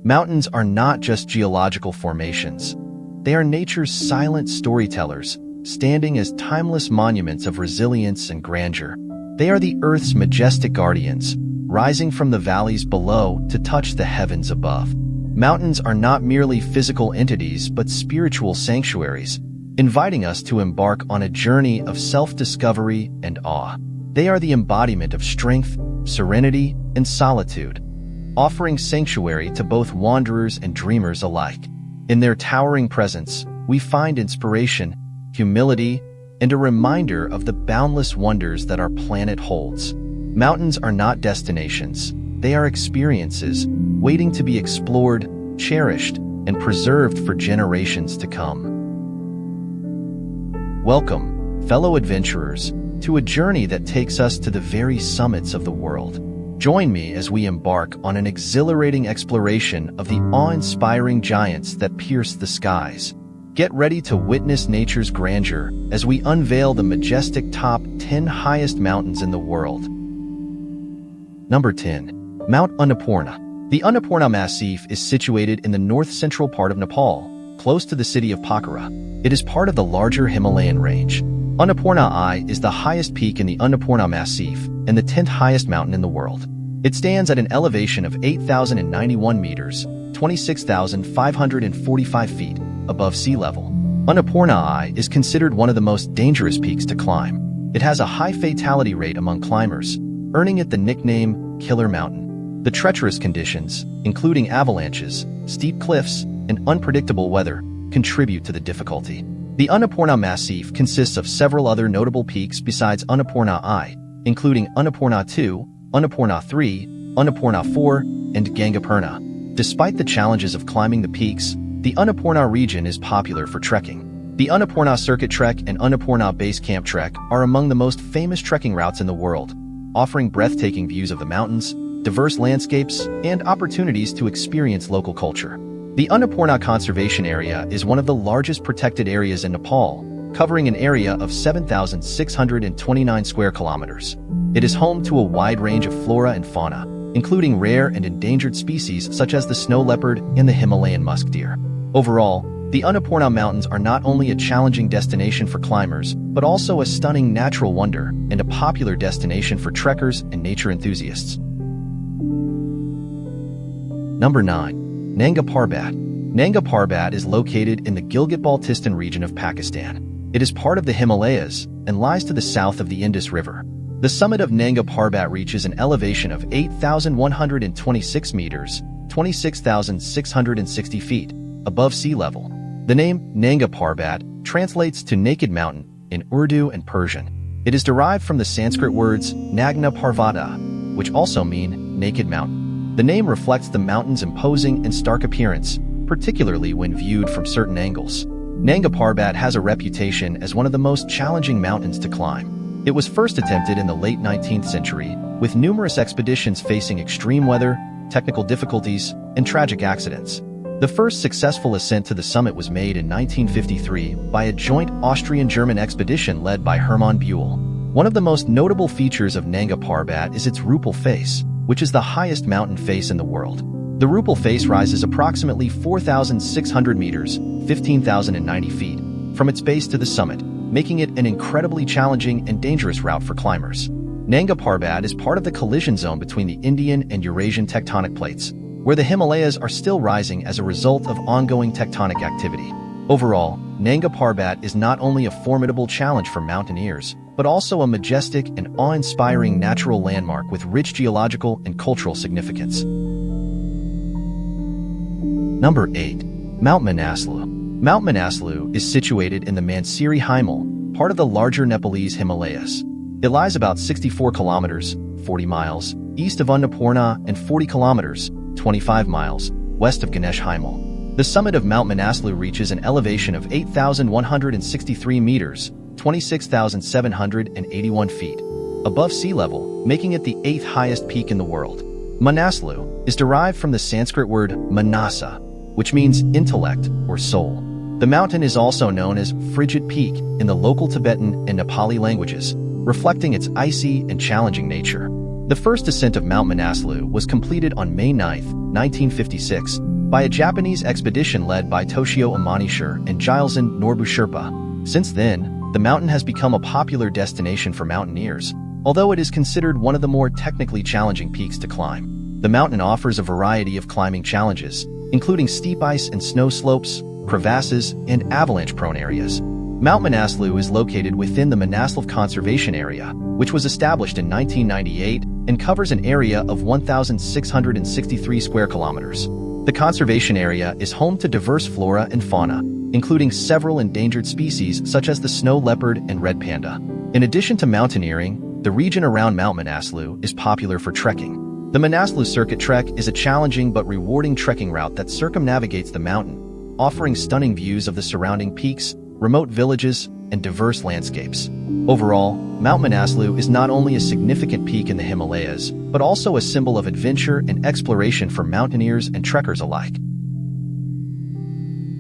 Mountains are not just geological formations. They are nature's silent storytellers, standing as timeless monuments of resilience and grandeur. They are the Earth's majestic guardians, rising from the valleys below to touch the heavens above. Mountains are not merely physical entities but spiritual sanctuaries, inviting us to embark on a journey of self-discovery and awe. They are the embodiment of strength, serenity, and solitude, offering sanctuary to both wanderers and dreamers alike. In their towering presence, we find inspiration, humility, and a reminder of the boundless wonders that our planet holds. Mountains are not destinations. They are experiences, waiting to be explored, cherished, and preserved for generations to come. Welcome, fellow adventurers, to a journey that takes us to the very summits of the world. Join me as we embark on an exhilarating exploration of the awe-inspiring giants that pierce the skies. Get ready to witness nature's grandeur as we unveil the majestic top 10 highest mountains in the world. Number 10. Mount Annapurna. The Annapurna Massif is situated in the north-central part of Nepal, close to the city of Pokhara. It is part of the larger Himalayan range. Annapurna I is the highest peak in the Annapurna Massif and the 10th highest mountain in the world. It stands at an elevation of 8,091 meters, 26,545 feet, above sea level. Annapurna I is considered one of the most dangerous peaks to climb. It has a high fatality rate among climbers, earning it the nickname Killer Mountain. The treacherous conditions, including avalanches, steep cliffs, and unpredictable weather, contribute to the difficulty. The Annapurna Massif consists of several other notable peaks besides Annapurna I, including Annapurna II, Annapurna III, Annapurna IV, and Gangapurna. Despite the challenges of climbing the peaks, the Annapurna region is popular for trekking. The Annapurna Circuit Trek and Annapurna Base Camp Trek are among the most famous trekking routes in the world, offering breathtaking views of the mountains, diverse landscapes, and opportunities to experience local culture. The Annapurna Conservation Area is one of the largest protected areas in Nepal, covering an area of 7,629 square kilometers. It is home to a wide range of flora and fauna, including rare and endangered species such as the snow leopard and the Himalayan musk deer. Overall, the Annapurna Mountains are not only a challenging destination for climbers, but also a stunning natural wonder and a popular destination for trekkers and nature enthusiasts. Number 9. Nanga Parbat. Nanga Parbat is located in the Gilgit-Baltistan region of Pakistan. It is part of the Himalayas and lies to the south of the Indus River. The summit of Nanga Parbat reaches an elevation of 8,126 meters, 26,660 feet, above sea level. The name Nanga Parbat translates to Naked Mountain in Urdu and Persian. It is derived from the Sanskrit words Nagna Parvata, which also mean naked mountain. The name reflects the mountain's imposing and stark appearance, particularly when viewed from certain angles. Nanga Parbat has a reputation as one of the most challenging mountains to climb. It was first attempted in the late 19th century, with numerous expeditions facing extreme weather, technical difficulties, and tragic accidents. The first successful ascent to the summit was made in 1953 by a joint Austrian-German expedition led by Hermann Buell. One of the most notable features of Nanga Parbat is its Rupal face, which is the highest mountain face in the world. The Rupal face rises approximately 4,600 meters, 15,090 feet, from its base to the summit, making it an incredibly challenging and dangerous route for climbers. Nanga Parbat is part of the collision zone between the Indian and Eurasian tectonic plates, where the Himalayas are still rising as a result of ongoing tectonic activity. Overall, Nanga Parbat is not only a formidable challenge for mountaineers, but also a majestic and awe-inspiring natural landmark with rich geological and cultural significance. Number 8. Mount Manaslu. Mount Manaslu is situated in the Mansiri Himal, part of the larger Nepalese Himalayas. It lies about 64 kilometers, 40 miles, east of Annapurna and 40 kilometers, 25 miles, west of Ganesh Himal. The summit of Mount Manaslu reaches an elevation of 8,163 meters, 26,781 feet, above sea level, making it the 8th highest peak in the world. Manaslu is derived from the Sanskrit word manasa, which means intellect or soul. The mountain is also known as Frigid Peak in the local Tibetan and Nepali languages, reflecting its icy and challenging nature. The first ascent of Mount Manaslu was completed on May 9, 1956, by a Japanese expedition led by Toshio Imanishiro and Gilson Norbu Sherpa. Since then, the mountain has become a popular destination for mountaineers, although it is considered one of the more technically challenging peaks to climb. The mountain offers a variety of climbing challenges, including steep ice and snow slopes, crevasses, and avalanche-prone areas. Mount Manaslu is located within the Manaslu Conservation Area, which was established in 1998 and covers an area of 1,663 square kilometers. The conservation area is home to diverse flora and fauna, including several endangered species such as the snow leopard and red panda. In addition to mountaineering, the region around Mount Manaslu is popular for trekking. The Manaslu Circuit Trek is a challenging but rewarding trekking route that circumnavigates the mountain, offering stunning views of the surrounding peaks, remote villages, and diverse landscapes. Overall, Mount Manaslu is not only a significant peak in the Himalayas, but also a symbol of adventure and exploration for mountaineers and trekkers alike.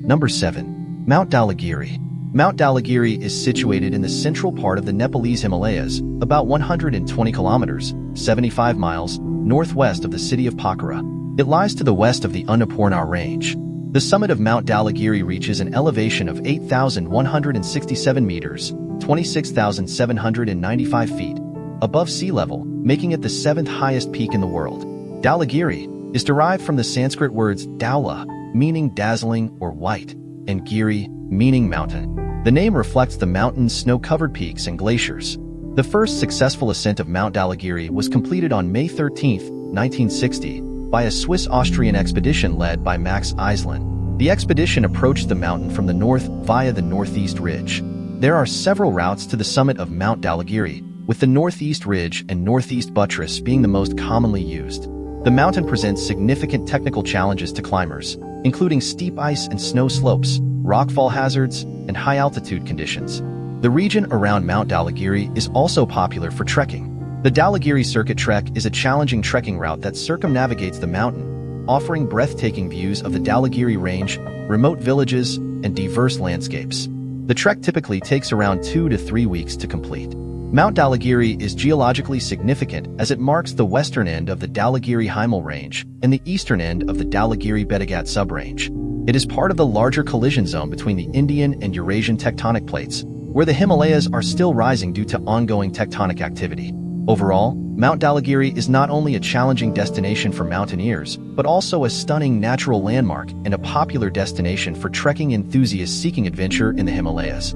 Number 7. Mount Dhaulagiri. Mount Dhaulagiri is situated in the central part of the Nepalese Himalayas, about 120 kilometers, 75 miles, northwest of the city of Pokhara. It lies to the west of the Annapurna Range. The summit of Mount Dhaulagiri reaches an elevation of 8,167 meters, 26,795 feet, above sea level, making it the seventh highest peak in the world. Dhaulagiri is derived from the Sanskrit words dhaula, meaning dazzling or white, and giri, meaning mountain. The name reflects the mountain's snow-covered peaks and glaciers. The first successful ascent of Mount Dhaulagiri was completed on May 13, 1960, by a Swiss-Austrian expedition led by Max Iselin. The expedition approached the mountain from the north via the Northeast Ridge. There are several routes to the summit of Mount Dhaulagiri, with the Northeast Ridge and Northeast Buttress being the most commonly used. The mountain presents significant technical challenges to climbers, including steep ice and snow slopes, rockfall hazards, and high-altitude conditions. The region around Mount Dhaulagiri is also popular for trekking. The Dhaulagiri Circuit Trek is a challenging trekking route that circumnavigates the mountain, offering breathtaking views of the Dhaulagiri Range, remote villages, and diverse landscapes. The trek typically takes around 2 to 3 weeks to complete. Mount Dhaulagiri is geologically significant as it marks the western end of the Dhaulagiri Himal Range and the eastern end of the Dhaulagiri Bettigat subrange. It is part of the larger collision zone between the Indian and Eurasian tectonic plates, where the Himalayas are still rising due to ongoing tectonic activity. Overall, Mount Dhaulagiri is not only a challenging destination for mountaineers, but also a stunning natural landmark and a popular destination for trekking enthusiasts seeking adventure in the Himalayas.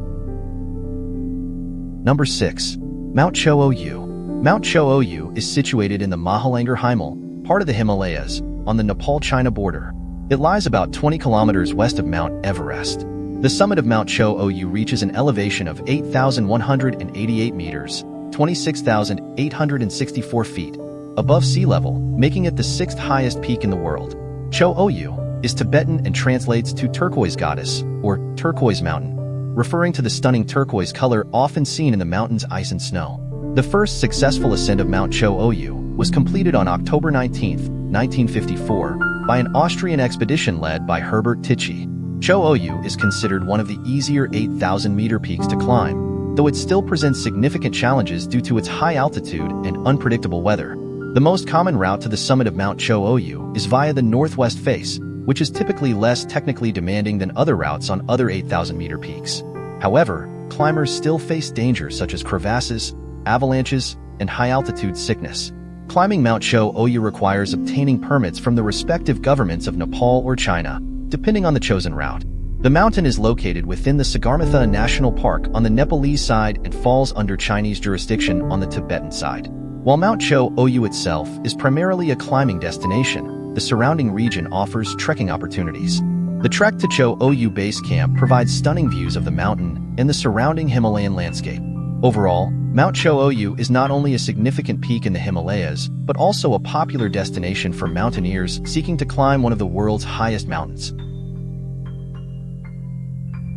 Number 6. Mount Cho Oyu. Mount Cho Oyu is situated in the Mahalangur Himal, part of the Himalayas, on the Nepal-China border. It lies about 20 kilometers west of Mount Everest. The summit of Mount Cho Oyu reaches an elevation of 8,188 meters, 26,864 feet, above sea level, making it the sixth highest peak in the world. Cho Oyu is Tibetan and translates to turquoise goddess, or turquoise mountain, referring to the stunning turquoise color often seen in the mountain's ice and snow. The first successful ascent of Mount Cho Oyu was completed on October 19, 1954, by an Austrian expedition led by Herbert Tichy. Cho Oyu is considered one of the easier 8,000-meter peaks to climb, though it still presents significant challenges due to its high altitude and unpredictable weather. The most common route to the summit of Mount Cho Oyu is via the northwest face, which is typically less technically demanding than other routes on other 8,000-meter peaks. However, climbers still face dangers such as crevasses, avalanches, and high-altitude sickness. Climbing Mount Cho Oyu requires obtaining permits from the respective governments of Nepal or China, depending on the chosen route. The mountain is located within the Sagarmatha National Park on the Nepalese side and falls under Chinese jurisdiction on the Tibetan side. While Mount Cho Oyu itself is primarily a climbing destination, the surrounding region offers trekking opportunities. The trek to Cho Oyu Base Camp provides stunning views of the mountain and the surrounding Himalayan landscape. Overall, Mount Cho Oyu is not only a significant peak in the Himalayas, but also a popular destination for mountaineers seeking to climb one of the world's highest mountains.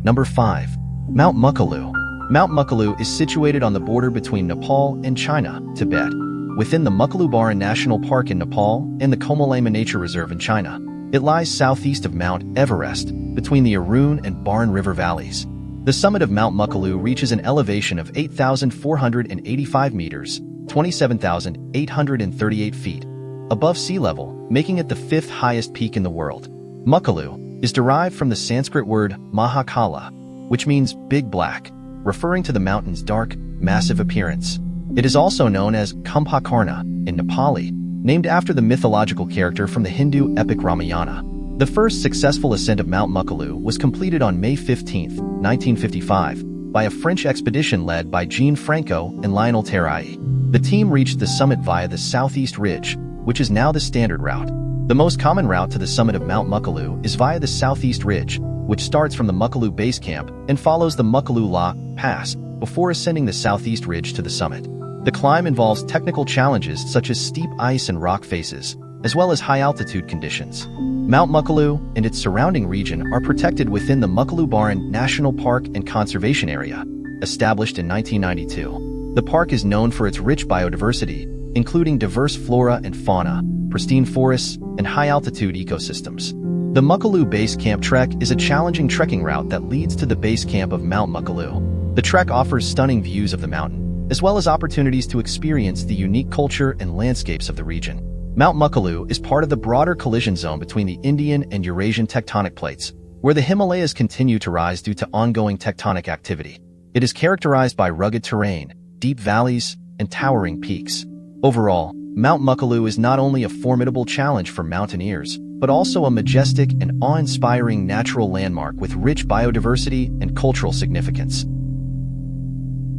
Number 5. Mount Makalu. Mount Makalu is situated on the border between Nepal and China, Tibet, within the Makalu Baran National Park in Nepal and the Komalama Nature Reserve in China. It lies southeast of Mount Everest, between the Arun and Barn River valleys. The summit of Mount Makalu reaches an elevation of 8,485 meters, 27,838 feet, above sea level, making it the fifth highest peak in the world. Makalu is derived from the Sanskrit word Mahakala, which means big black, referring to the mountain's dark, massive appearance. It is also known as Kumbhakarna in Nepali, named after the mythological character from the Hindu epic Ramayana. The first successful ascent of Mount Makalu was completed on May 15, 1955, by a French expedition led by Jean Franco and Lionel Terrai. The team reached the summit via the Southeast Ridge, which is now the standard route. The most common route to the summit of Mount Makalu is via the Southeast Ridge, which starts from the Makalu base camp and follows the Makalu La Pass before ascending the Southeast Ridge to the summit. The climb involves technical challenges such as steep ice and rock faces, as well as high-altitude conditions. Mount Makalu and its surrounding region are protected within the Makalu-Baran National Park and Conservation Area, established in 1992. The park is known for its rich biodiversity, including diverse flora and fauna, pristine forests, and high-altitude ecosystems. The Makalu Base Camp Trek is a challenging trekking route that leads to the base camp of Mount Makalu. The trek offers stunning views of the mountain, as well as opportunities to experience the unique culture and landscapes of the region. Mount Makalu is part of the broader collision zone between the Indian and Eurasian tectonic plates, where the Himalayas continue to rise due to ongoing tectonic activity. It is characterized by rugged terrain, deep valleys, and towering peaks. Overall, Mount Makalu is not only a formidable challenge for mountaineers, but also a majestic and awe-inspiring natural landmark with rich biodiversity and cultural significance.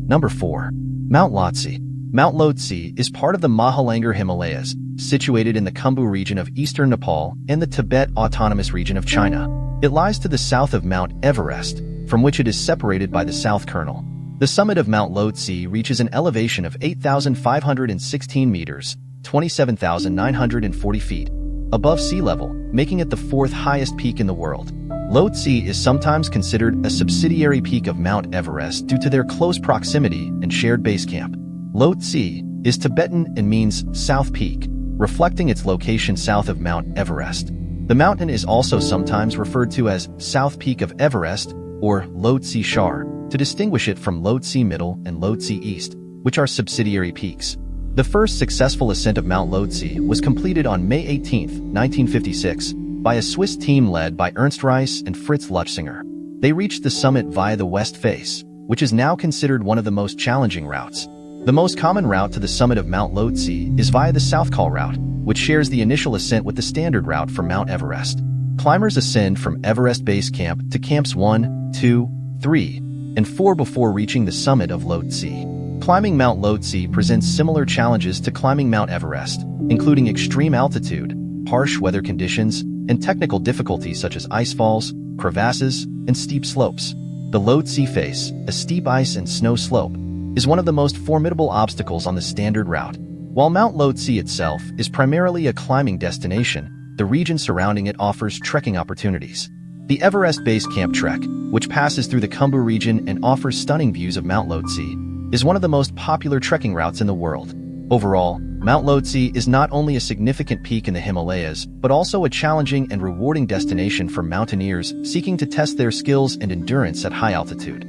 Number 4. Mount Lhotse. Mount Lhotse is part of the Mahalangur Himalayas, situated in the Khumbu region of eastern Nepal and the Tibet Autonomous Region of China. It lies to the south of Mount Everest, from which it is separated by the South Kernel. The summit of Mount Lhotse reaches an elevation of 8,516 meters, 27,940 feet, above sea level, making it the fourth highest peak in the world. Lhotse is sometimes considered a subsidiary peak of Mount Everest due to their close proximity and shared base camp. Lhotse is Tibetan and means South Peak, reflecting its location south of Mount Everest. The mountain is also sometimes referred to as South Peak of Everest or Lhotse Shar, to distinguish it from Lhotse Middle and Lhotse East, which are subsidiary peaks. The first successful ascent of Mount Lhotse was completed on May 18, 1956, by a Swiss team led by Ernst Reis and Fritz Lutzinger. They reached the summit via the west face, which is now considered one of the most challenging routes. The most common route to the summit of Mount Lhotse is via the South Col route, which shares the initial ascent with the standard route for Mount Everest. Climbers ascend from Everest Base Camp to Camps 1, 2, 3, and 4 before reaching the summit of Lhotse. Climbing Mount Lhotse presents similar challenges to climbing Mount Everest, including extreme altitude, harsh weather conditions, and technical difficulties such as icefalls, crevasses, and steep slopes. The Lhotse face, a steep ice and snow slope, is one of the most formidable obstacles on the standard route. While Mount Lhotse itself is primarily a climbing destination, the region surrounding it offers trekking opportunities. The Everest Base Camp Trek, which passes through the Khumbu region and offers stunning views of Mount Lhotse, is one of the most popular trekking routes in the world. Overall, Mount Lhotse is not only a significant peak in the Himalayas, but also a challenging and rewarding destination for mountaineers seeking to test their skills and endurance at high altitude.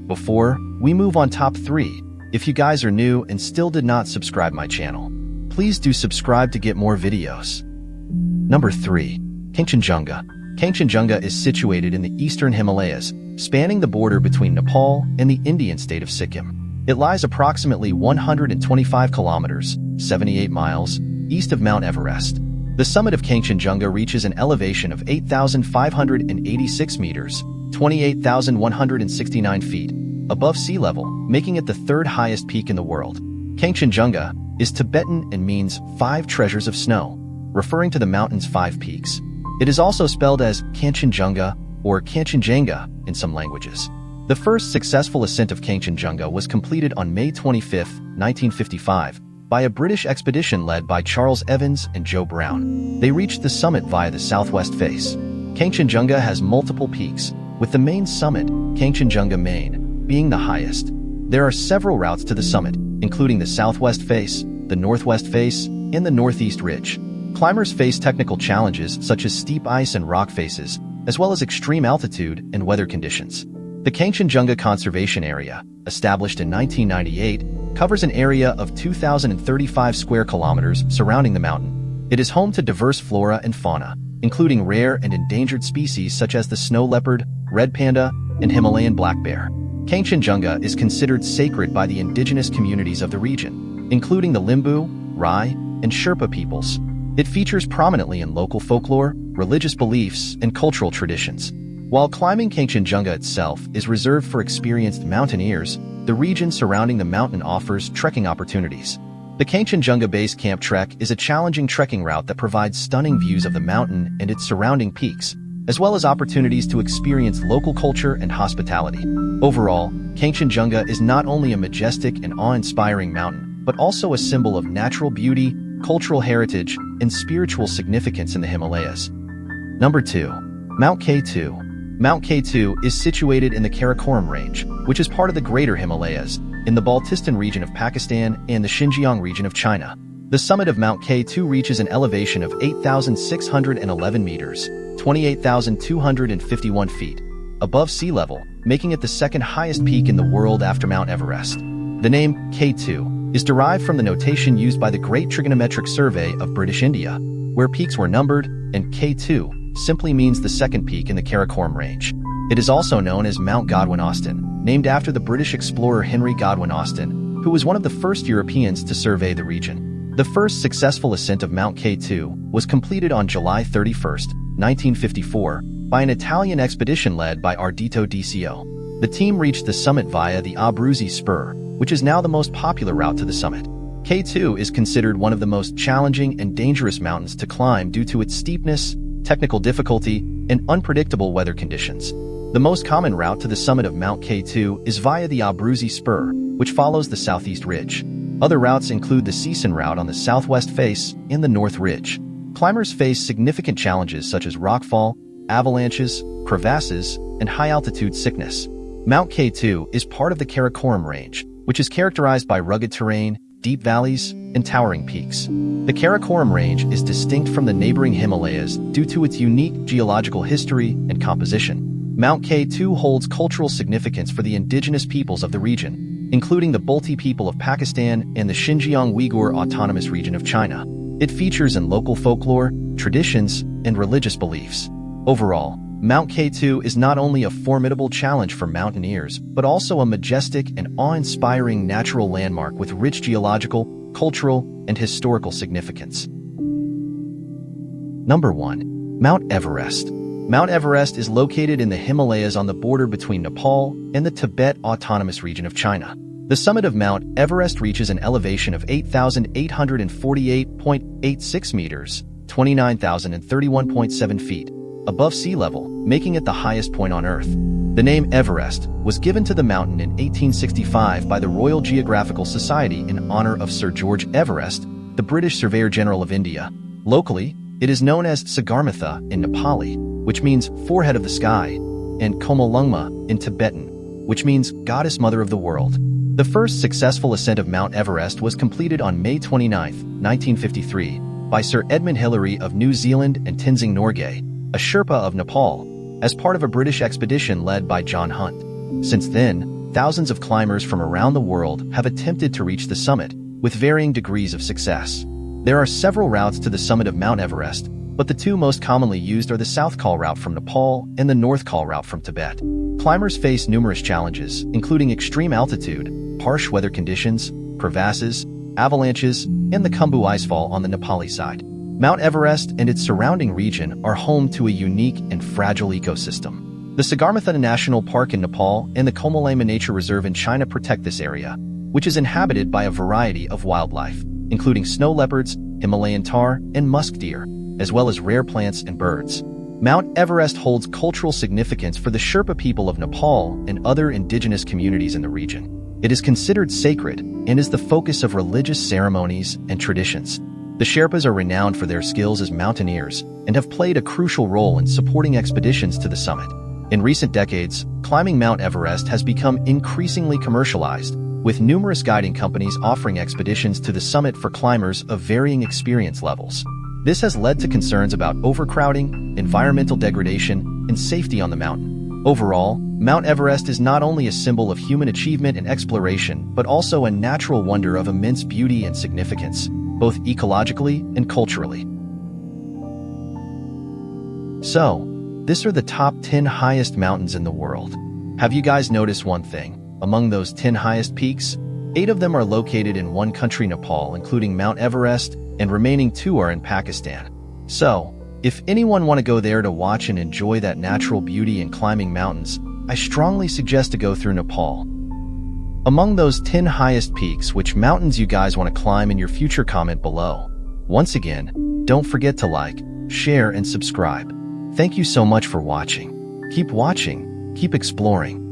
Before we move on top 3, if you guys are new and still did not subscribe my channel, please do subscribe to get more videos. Number 3. Kangchenjunga. Kangchenjunga is situated in the eastern Himalayas, spanning the border between Nepal and the Indian state of Sikkim. It lies approximately 125 kilometers, 78 miles, east of Mount Everest. The summit of Kangchenjunga reaches an elevation of 8,586 meters, 28,169 feet, above sea level, making it the third highest peak in the world. Kangchenjunga is Tibetan and means 5 treasures of snow, referring to the mountain's 5 peaks. It is also spelled as Kangchenjunga or Kangchenjunga in some languages. The first successful ascent of Kangchenjunga was completed on May 25, 1955, by a British expedition led by Charles Evans and Joe Brown. They reached the summit via the southwest face. Kangchenjunga has multiple peaks, with the main summit, Kangchenjunga Main, being the highest. There are several routes to the summit, including the southwest face, the northwest face, and the northeast ridge. Climbers face technical challenges such as steep ice and rock faces, as well as extreme altitude and weather conditions. The Kangchenjunga Conservation Area, established in 1998, covers an area of 2,035 square kilometers surrounding the mountain. It is home to diverse flora and fauna, including rare and endangered species such as the snow leopard, red panda, and Himalayan black bear. Kanchenjunga is considered sacred by the indigenous communities of the region, including the Limbu, Rai, and Sherpa peoples. It features prominently in local folklore, religious beliefs, and cultural traditions. While climbing Kanchenjunga itself is reserved for experienced mountaineers, the region surrounding the mountain offers trekking opportunities. The Kanchenjunga Base Camp Trek is a challenging trekking route that provides stunning views of the mountain and its surrounding peaks, as well as opportunities to experience local culture and hospitality. Overall, Kanchenjunga is not only a majestic and awe-inspiring mountain, but also a symbol of natural beauty, cultural heritage, and spiritual significance in the Himalayas. Number 2. Mount K2. Mount K2 is situated in the Karakoram Range, which is part of the Greater Himalayas, in the Baltistan region of Pakistan and the Xinjiang region of China. The summit of Mount K2 reaches an elevation of 8,611 meters, 28,251 feet, above sea level, making it the second highest peak in the world after Mount Everest. The name K2 is derived from the notation used by the Great Trigonometric Survey of British India, where peaks were numbered, and K2 simply means the second peak in the Karakoram Range. It is also known as Mount Godwin Austen, named after the British explorer Henry Godwin Austen, who was one of the first Europeans to survey the region. The first successful ascent of Mount K2 was completed on July 31, 1954, by an Italian expedition led by Ardito Dicio. The team reached the summit via the Abruzzi Spur, which is now the most popular route to the summit. K2 is considered one of the most challenging and dangerous mountains to climb due to its steepness, technical difficulty, and unpredictable weather conditions. The most common route to the summit of Mount K2 is via the Abruzzi Spur, which follows the southeast ridge. Other routes include the Season route on the southwest face and the north ridge. Climbers face significant challenges such as rockfall, avalanches, crevasses, and high-altitude sickness. Mount K2 is part of the Karakoram Range, which is characterized by rugged terrain, deep valleys, and towering peaks. The Karakoram Range is distinct from the neighboring Himalayas due to its unique geological history and composition. Mount K2 holds cultural significance for the indigenous peoples of the region, including the Balti people of Pakistan and the Xinjiang Uyghur Autonomous Region of China. It features in local folklore, traditions, and religious beliefs. Overall, Mount K2 is not only a formidable challenge for mountaineers, but also a majestic and awe-inspiring natural landmark with rich geological, cultural, and historical significance. Number 1. Mount Everest. Mount Everest is located in the Himalayas on the border between Nepal and the Tibet Autonomous Region of China. The summit of Mount Everest reaches an elevation of 8,848.86 meters, 29,031.7 feet, above sea level, making it the highest point on Earth. The name Everest was given to the mountain in 1865 by the Royal Geographical Society in honor of Sir George Everest, the British Surveyor General of India. Locally, it is known as Sagarmatha in Nepali, which means forehead of the sky, and Komolungma in Tibetan, which means goddess mother of the world. The first successful ascent of Mount Everest was completed on May 29, 1953, by Sir Edmund Hillary of New Zealand and Tenzing Norgay, a Sherpa of Nepal, as part of a British expedition led by John Hunt. Since then, thousands of climbers from around the world have attempted to reach the summit, with varying degrees of success. There are several routes to the summit of Mount Everest, but the two most commonly used are the South Col route from Nepal and the North Col route from Tibet. Climbers face numerous challenges, including extreme altitude, harsh weather conditions, crevasses, avalanches, and the Khumbu icefall on the Nepali side. Mount Everest and its surrounding region are home to a unique and fragile ecosystem. The Sagarmatha National Park in Nepal and the Komalama Nature Reserve in China protect this area, which is inhabited by a variety of wildlife, including snow leopards, Himalayan tahr, and musk deer, as well as rare plants and birds. Mount Everest holds cultural significance for the Sherpa people of Nepal and other indigenous communities in the region. It is considered sacred and is the focus of religious ceremonies and traditions. The Sherpas are renowned for their skills as mountaineers and have played a crucial role in supporting expeditions to the summit. In recent decades, climbing Mount Everest has become increasingly commercialized, with numerous guiding companies offering expeditions to the summit for climbers of varying experience levels. This has led to concerns about overcrowding, environmental degradation, and safety on the mountain. Overall, Mount Everest is not only a symbol of human achievement and exploration, but also a natural wonder of immense beauty and significance, both ecologically and culturally. So, these are the top 10 highest mountains in the world. Have you guys noticed one thing? Among those 10 highest peaks, 8 of them are located in one country, Nepal, including Mount Everest, and remaining 2 are in Pakistan. So, if anyone want to go there to watch and enjoy that natural beauty and climbing mountains, I strongly suggest to go through Nepal. Among those 10 highest peaks, which mountains you guys want to climb in your future, comment below. Once again, don't forget to like, share, and subscribe. Thank you so much for watching. Keep watching, keep exploring.